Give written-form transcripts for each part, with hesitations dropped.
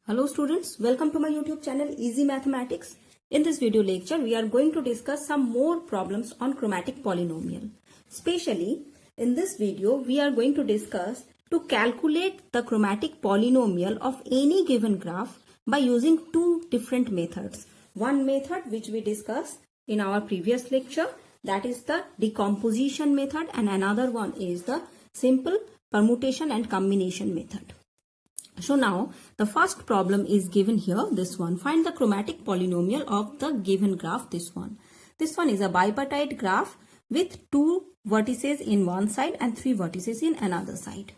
Hello students, welcome to my YouTube channel Easy Mathematics. In this video lecture, we are going to discuss some more problems on chromatic polynomial. Especially in this video, we are going to discuss to calculate the chromatic polynomial of any given graph by using two different methods. One method which we discussed in our previous lecture, that is the decomposition method, and another one is the simple permutation and combination method. So now the first problem is given here, this one. Find the chromatic polynomial of the given graph, this one. This one is a bipartite graph with two vertices in one side and three vertices in another side.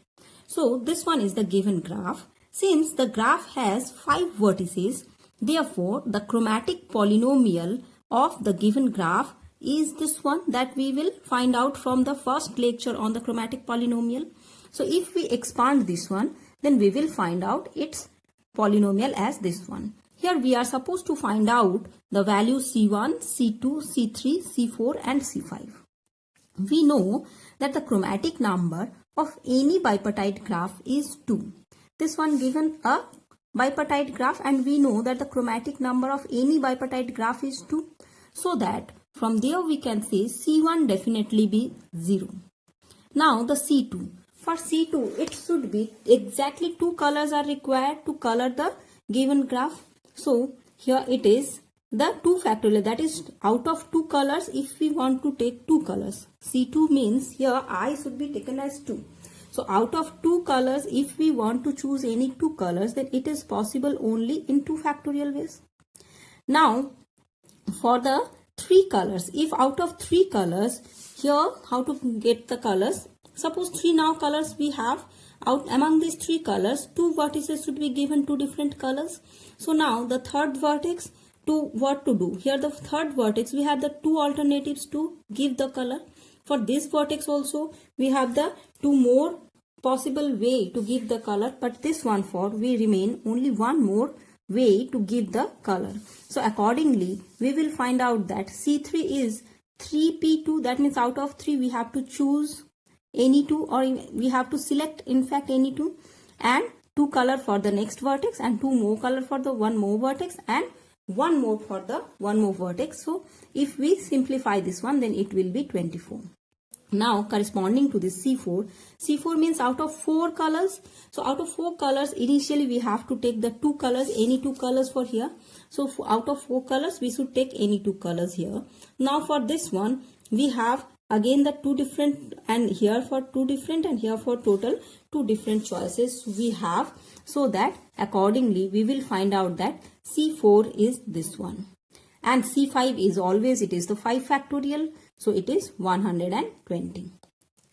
So this one is the given graph. Since the graph has 5 vertices, therefore the chromatic polynomial of the given graph is this one that we will find out from the first lecture on the chromatic polynomial. So if we expand this one, then we will find out its polynomial as this one. Here we are supposed to find out the values C1, C2, C3, C4 and C5. We know that the chromatic number of any bipartite graph is 2. This one given a bipartite graph, and we know that the chromatic number of any bipartite graph is 2. So that from there we can say C1 definitely be 0. Now the C2. For C2, it should be exactly 2 colors are required to color the given graph. So here it is the 2 factorial, that is out of 2 colors if we want to take 2 colors. C2 means here I should be taken as 2. So out of 2 colors, if we want to choose any 2 colors, then it is possible only in 2 factorial ways. Now for the 3 colors, if out of 3 colors, here how to get the colors? Suppose 3 now colors we have. Out among these 3 colors, 2 vertices should be given 2 different colors. So now the third vertex, to what to do? Here the third vertex, we have the 2 alternatives to give the color. For this vertex also, we have the 2 more possible way to give the color. But this one for, we remain only 1 more way to give the color. So accordingly, we will find out that C3 is 3P2. That means out of 3, we have to choose any 2, or we have to select in fact any 2, and 2 color for the next vertex and 2 more color for the 1 more vertex and 1 more for the 1 more vertex. So if we simplify this one, then it will be 24. Now corresponding to this C4, C4 means out of 4 colors. So out of 4 colors, initially we have to take the 2 colors, any 2 colors for here. So out of 4 colors, we should take any 2 colors here. Now for this one, we have again the 2 different, and here for 2 different, and here for total 2 different choices we have. So that accordingly we will find out that C4 is this one, and C5 is always, it is the 5 factorial, so it is 120.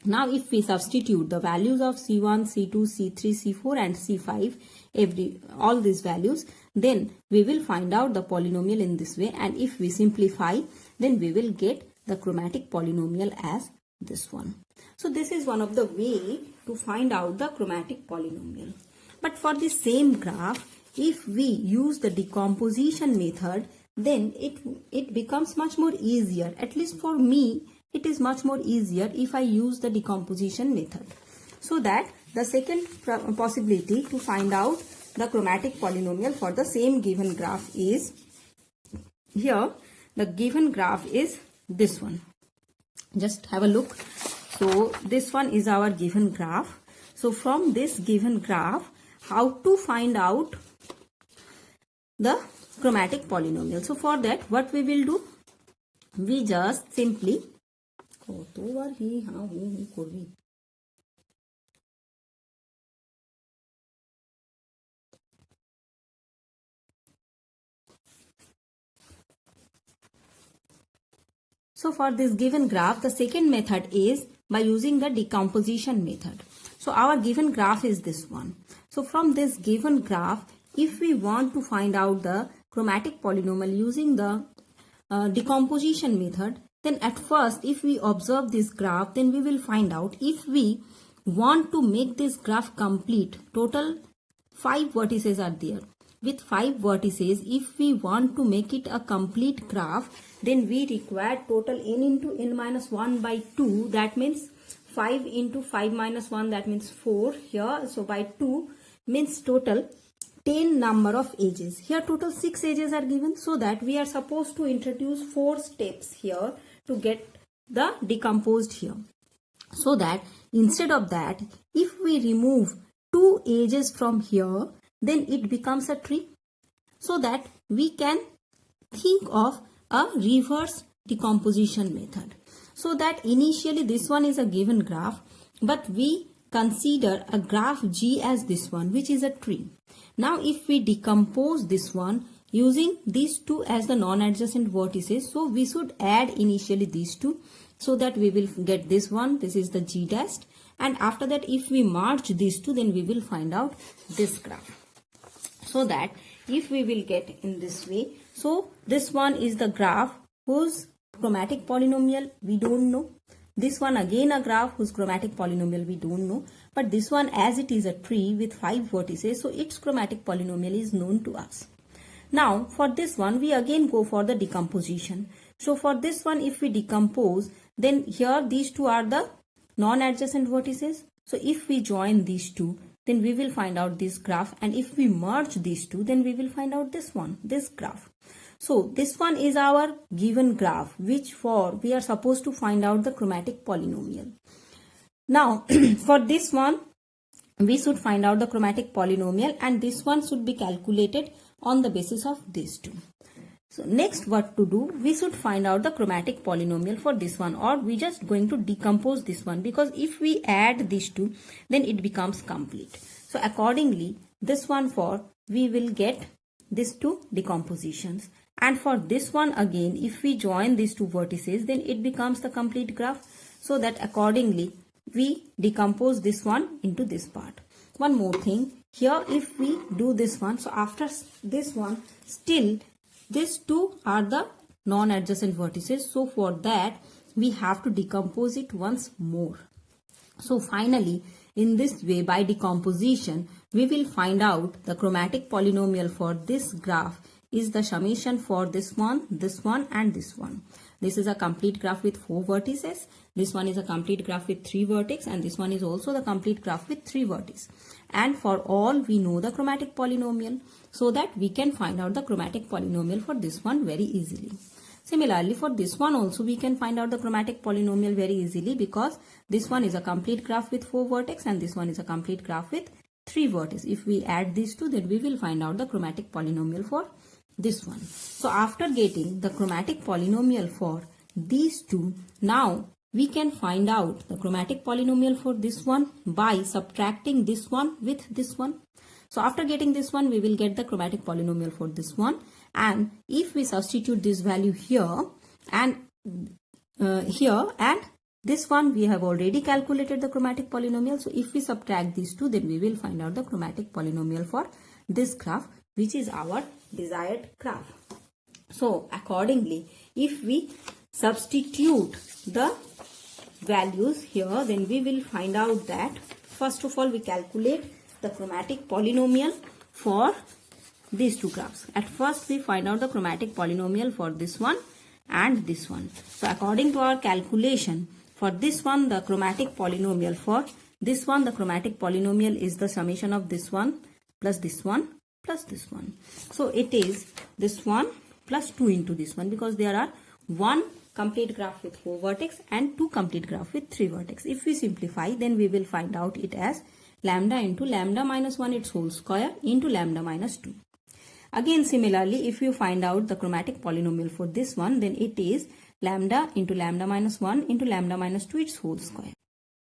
Now if we substitute the values of C1, C2, C3, C4 and C5, all these values, then we will find out the polynomial in this way, and if we simplify, then we will get the chromatic polynomial as this one. So this is one of the way to find out the chromatic polynomial. But for the same graph, if we use the decomposition method, then it becomes much more easier. At least for me, it is much more easier if I use the decomposition method. So that the second possibility to find out the chromatic polynomial for the same given graph is, here the given graph is this one. Just have a look. So this one is our given graph. So from this given graph, how to find out the chromatic polynomial? So for that, what we will do? We just simply So for this given graph, the second method is by using the decomposition method. So our given graph is this one. So from this given graph, if we want to find out the chromatic polynomial using the decomposition method, then at first if we observe this graph, then we will find out if we want to make this graph complete, total 5 vertices are there. With 5 vertices, if we want to make it a complete graph, then we require total n into n minus 1 by 2. That means 5 into 5 minus 1, that means 4 here. So by 2 means total 10 number of edges. Here total 6 edges are given, so that we are supposed to introduce 4 steps here to get the decomposed here. So that instead of that, if we remove 2 edges from here, then it becomes a tree. So that we can think of a reverse decomposition method. So that initially this one is a given graph, but we consider a graph G as this one, which is a tree. Now if we decompose this one using these two as the non-adjacent vertices, so we should add initially these two, so that we will get this one, this is the G dash, and after that if we merge these two, then we will find out this graph. So that if we will get in this way, so this one is the graph whose chromatic polynomial we don't know. This one again a graph whose chromatic polynomial we don't know. But this one, as it is a tree with 5 vertices, so its chromatic polynomial is known to us. Now for this one we again go for the decomposition. So for this one, if we decompose, then here these two are the non-adjacent vertices. So if we join these two, then we will find out this graph, and if we merge these two, then we will find out this one, this graph. So this one is our given graph, which for we are supposed to find out the chromatic polynomial. Now for this one we should find out the chromatic polynomial, and this one should be calculated on the basis of these two. So next what to do, we should find out the chromatic polynomial for this one, or we just going to decompose this one, because if we add these two, then it becomes complete. So accordingly, this one for we will get these two decompositions, and for this one again, if we join these two vertices, then it becomes the complete graph. So that accordingly we decompose this one into this part. One more thing here, if we do this one, so after this one, still these two are the non-adjacent vertices. So for that we have to decompose it once more. So finally, in this way, by decomposition, we will find out the chromatic polynomial for this graph is the summation for this one, and this one. This is a complete graph with 4 vertices. This one is a complete graph with 3 vertices, and this one is also the complete graph with 3 vertices. And for all we know the chromatic polynomial, so that we can find out the chromatic polynomial for this one very easily. Similarly, for this one also we can find out the chromatic polynomial very easily, because this one is a complete graph with 4 vertices and this one is a complete graph with 3 vertices. If we add these two, then we will find out the chromatic polynomial for this one. So after getting the chromatic polynomial for these two, now we can find out the chromatic polynomial for this one by subtracting this one with this one. So after getting this one, we will get the chromatic polynomial for this one, and if we substitute this value here and this one, we have already calculated the chromatic polynomial. So if we subtract these two, then we will find out the chromatic polynomial for this graph, which is our desired graph. So accordingly, if we substitute the values here, then we will find out that first of all we calculate the chromatic polynomial for these two graphs. At first we find out the chromatic polynomial for this one and this one. So according to our calculation, for this one the chromatic polynomial for this one, the chromatic polynomial is the summation of this one plus this one plus this one. So it is this one plus 2 into this one, because there are 1 complete graph with 4 vertex and 2 complete graph with 3 vertex. If we simplify, then we will find out it as lambda into lambda minus 1 its whole square into lambda minus 2. Again similarly, if you find out the chromatic polynomial for this one, then it is lambda into lambda minus 1 into lambda minus 2 its whole square.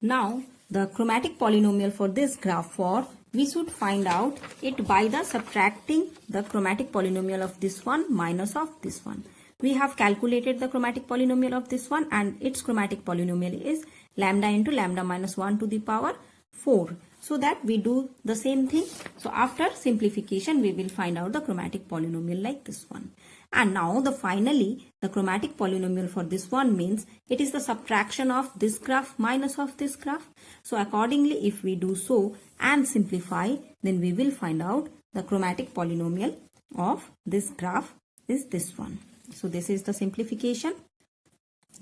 Now the chromatic polynomial for this graph, for we should find out it by the subtracting the chromatic polynomial of this one minus of this one. We have calculated the chromatic polynomial of this one, and its chromatic polynomial is lambda into lambda minus 1 to the power 4. So that we do the same thing. So after simplification, we will find out the chromatic polynomial like this one. And now finally the chromatic polynomial for this one means it is the subtraction of this graph minus of this graph. So accordingly, if we do so and simplify, then we will find out the chromatic polynomial of this graph is this one. So this is the simplification.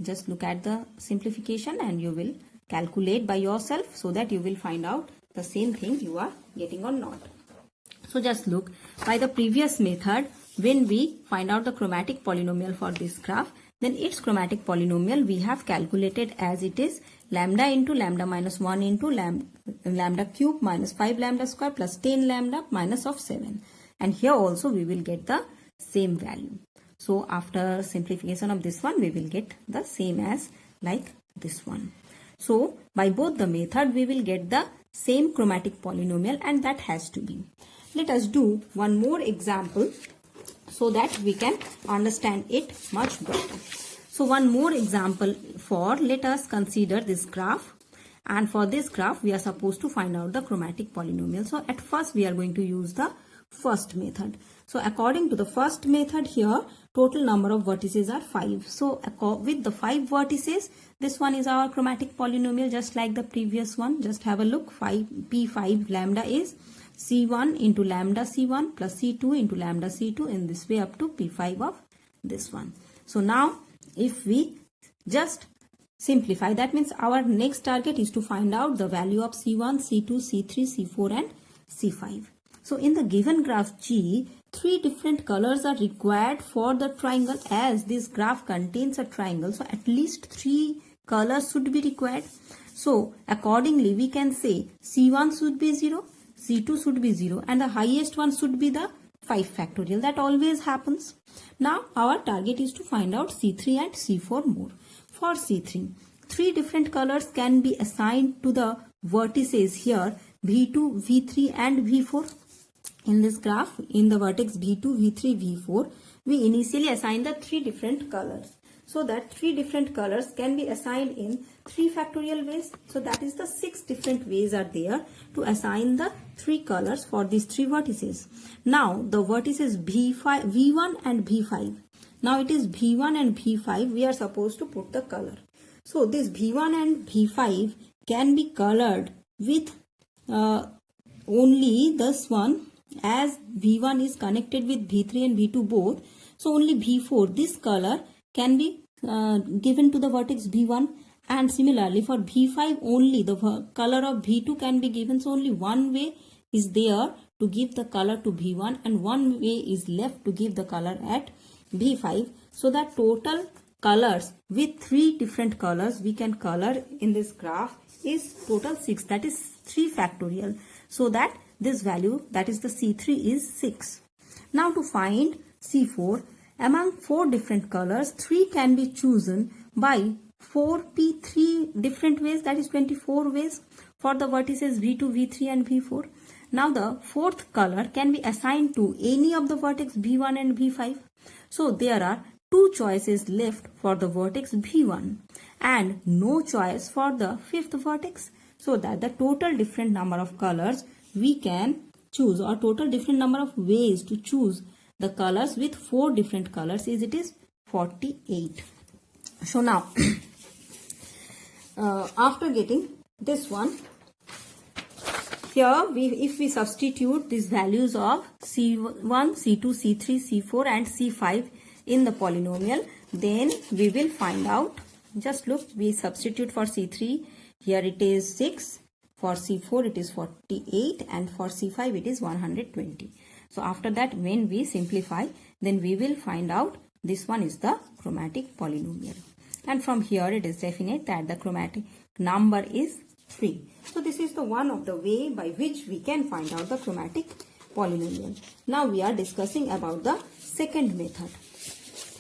Just look at the simplification and you will calculate by yourself, so that you will find out the same thing you are getting or not. So just look, by the previous method, when we find out the chromatic polynomial for this graph, then its chromatic polynomial we have calculated as it is lambda into lambda minus 1 into lambda cube minus 5 lambda square plus 10 lambda minus of 7. And here also we will get the same value. So after simplification of this one, we will get the same as like this one. So by both the method, we will get the same chromatic polynomial, and that has to be. Let us do one more example so that we can understand it much better. So one more example let us consider this graph, and for this graph we are supposed to find out the chromatic polynomial. So at first we are going to use the first method. So according to the first method here, total number of vertices are 5. So with the 5 vertices, this one is our chromatic polynomial just like the previous one. Just have a look. P5 lambda is C1 into lambda C1 plus C2 into lambda C2, in this way up to P5 of this one. So now if we just simplify, that means our next target is to find out the value of C1, C2, C3, C4 and C5. So in the given graph G, 3 different colors are required for the triangle, as this graph contains a triangle. So at least 3 colors should be required. So accordingly we can say C1 should be 0, C2 should be 0, and the highest one should be the 5 factorial. That always happens. Now our target is to find out C3 and C4 more. For C3, 3 different colors can be assigned to the vertices here V2, V3 and V4. In this graph, in the vertex V2, V3, V4, we initially assign the 3 different colors. So that 3 different colors can be assigned in 3 factorial ways. So that is the 6 different ways are there to assign the 3 colors for these 3 vertices. Now the vertices V1 and V5. Now it is V1 and V5 we are supposed to put the color. So this V1 and V5 can be colored with only this one, as V1 is connected with V3 and V2 both. So only V4, this color can be given to the vertex V1, and similarly for V5 only the color of V2 can be given. So only one way is there to give the color to V1 and one way is left to give the color at V5. So that total colors with 3 different colors we can color in this graph is total 6, that is 3 factorial. So that this value, that is the C3, is 6. Now to find C4, among 4 different colors, 3 can be chosen by 4P3 different ways, that is 24 ways for the vertices V2, V3 and V4. Now the 4th color can be assigned to any of the vertex V1 and V5. So there are 2 choices left for the vertex V1 and no choice for the 5th vertex. So that the total different number of colors we can choose, or total different number of ways to choose the colors with 4 different colors is 48. So now after getting this one, here if we substitute these values of C1, C2, C3, C4 and C5 in the polynomial, then we will find out. Just look, we substitute for C3, here it is 6, for C4 it is 48, and for C5 it is 120. So after that, when we simplify, then we will find out this one is the chromatic polynomial. And from here it is definite that the chromatic number is 3. So this is the one of the way by which we can find out the chromatic polynomial. Now we are discussing about the second method.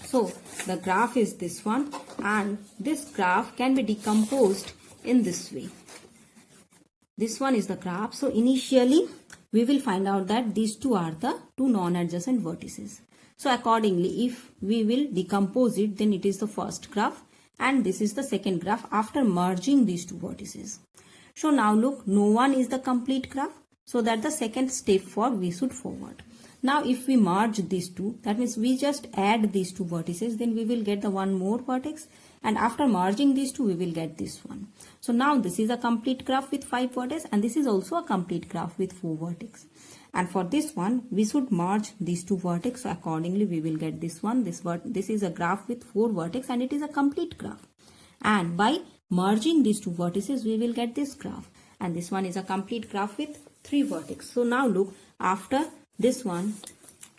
So the graph is this one, and this graph can be decomposed in this way. This one is the graph. So initially we will find out that these 2 are the 2 non-adjacent vertices. So accordingly, if we will decompose it, then it is the first graph and this is the second graph after merging these 2 vertices. So now look, no one is the complete graph. So that the second step for we should forward. Now if we merge these 2, that means we just add these 2 vertices, then we will get the one more vertex, and after merging these 2 we will get this one. So now this is a complete graph with 5 vertices, and this is also a complete graph with 4 vertices. And for this one we should merge these 2 vertices, so accordingly we will get this one. This is a graph with 4 vertices and it is a complete graph. And by merging these 2 vertices we will get this graph, and this one is a complete graph with 3 vertices. So now look, after this one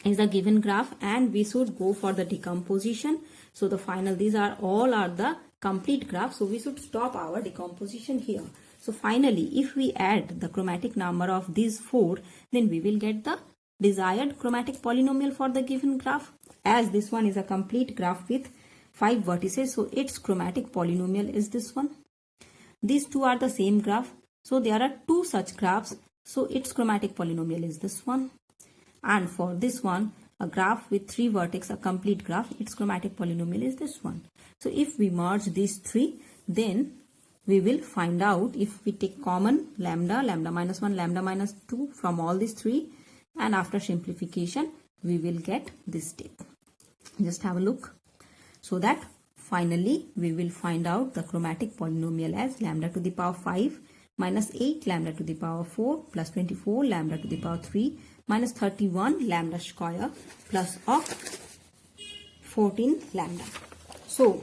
is a given graph and we should go for the decomposition. So the final, these are all are the complete graph. So we should stop our decomposition here. So finally, if we add the chromatic number of these 4, then we will get the desired chromatic polynomial for the given graph. As this one is a complete graph with 5 vertices, so its chromatic polynomial is this one. These two are the same graph, so there are 2 such graphs, so its chromatic polynomial is this one. And for this one, a graph with 3 vertex, a complete graph, its chromatic polynomial is this one. So if we merge these 3, then we will find out, if we take common lambda, lambda minus 1, lambda minus 2 from all these 3, and after simplification, we will get this table. Just have a look. So that finally, we will find out the chromatic polynomial as lambda to the power 5 minus 8 lambda to the power 4 plus 24 lambda to the power 3 minus 31 lambda square plus of 14 lambda. So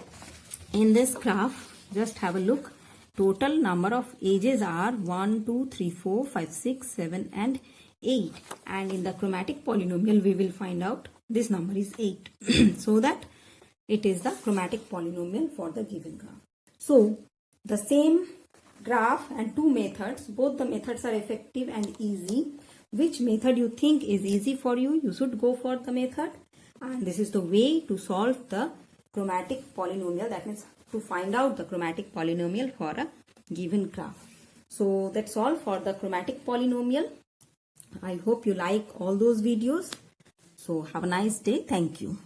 in this graph, just have a look. Total number of edges are 1, 2, 3, 4, 5, 6, 7 and 8. And in the chromatic polynomial, we will find out this number is 8. So that it is the chromatic polynomial for the given graph. So the same graph and 2 methods, both the methods are effective and easy. Which method you think is easy for you, you should go for the method. And this is the way to solve the chromatic polynomial, that means to find out the chromatic polynomial for a given graph. So that's all for the chromatic polynomial. I hope you like all those videos. So have a nice day. Thank you.